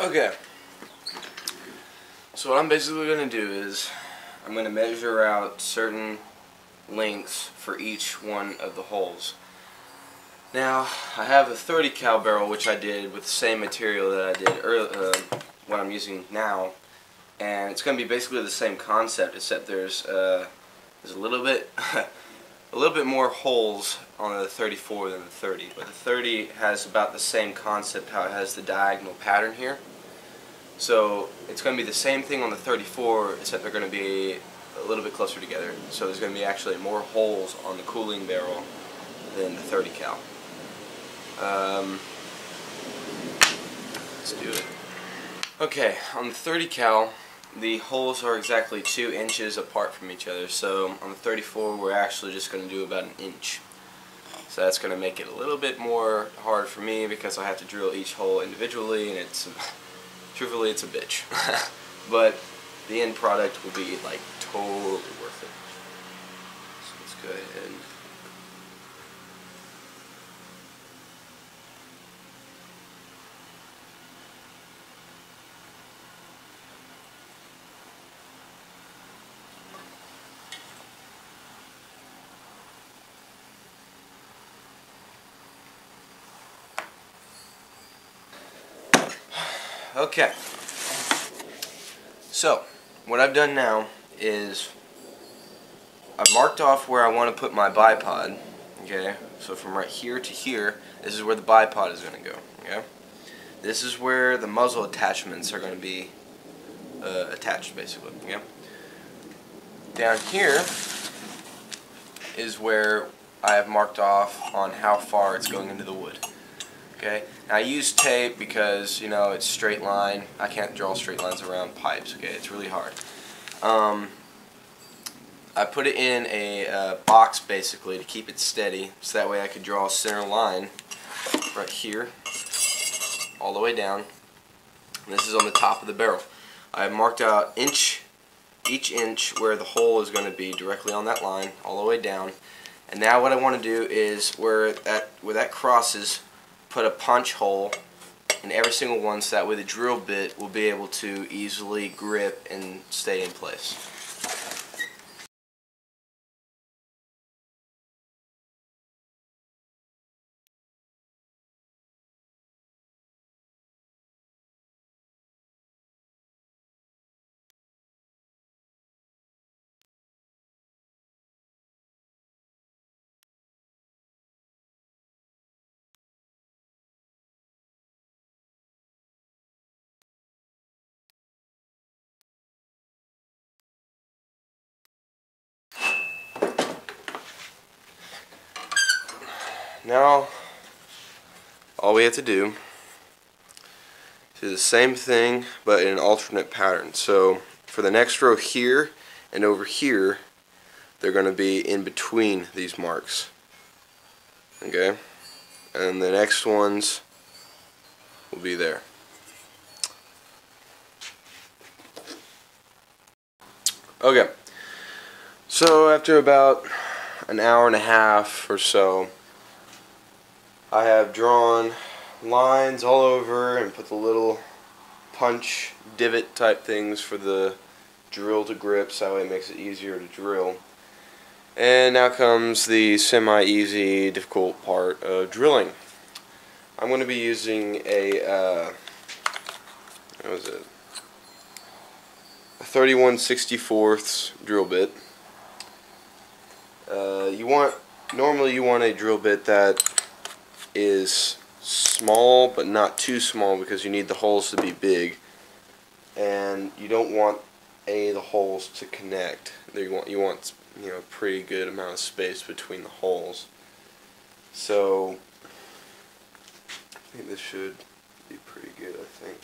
Okay, so what I'm basically going to do is I'm going to measure out certain lengths for each one of the holes. Now, I have a 30 cal barrel, which I did with the same material that I did earlier, what I'm using now, and it's going to be basically the same concept, except there's a little bit a little bit more holes on the 34 than the 30, but the 30 has about the same concept, how it has the diagonal pattern here. So it's going to be the same thing on the 34, except they're going to be a little bit closer together. So there's going to be actually more holes on the cooling barrel than the 30 cal. Let's do it. Okay, on the 30 cal, the holes are exactly 2 inches apart from each other. So on the 34, we're actually just going to do about 1 inch. So that's going to make it a little bit more hard for me because I have to drill each hole individually, and it's truthfully, it's a bitch. But the end product will be like totally worth it. So let's go ahead. Okay, so what I've done now is I've marked off where I want to put my bipod. Okay, so from right here to here, this is where the bipod is going to go. Okay, this is where the muzzle attachments are going to be attached, basically. Okay, down here is where I have marked off on how far it's going into the wood. Okay, now I use tape because, you know, it's straight line. I can't draw straight lines around pipes. Okay, it's really hard. I put it in a box basically to keep it steady, so that way I could draw a center line right here, all the way down. And this is on the top of the barrel. I have marked out each inch where the hole is going to be directly on that line, all the way down. And now what I want to do is where that crosses, put a punch hole in every single one, so that way the drill bit will be able to easily grip and stay in place. Now, all we have to do is do the same thing, but in an alternate pattern. So, for the next row here and over here, they're going to be in between these marks. Okay? And the next ones will be there. Okay. So, after about an hour and a half or so, I have drawn lines all over and put the little punch divot type things for the drill to grip, so that way it makes it easier to drill. And now comes the semi-easy, difficult part of drilling. I'm going to be using a what was it? A 31/64 drill bit. Normally you want a drill bit that is small but not too small, because you need the holes to be big, and you don't want any of the holes to connect. You want you know, a pretty good amount of space between the holes. So I think this should be pretty good, I think.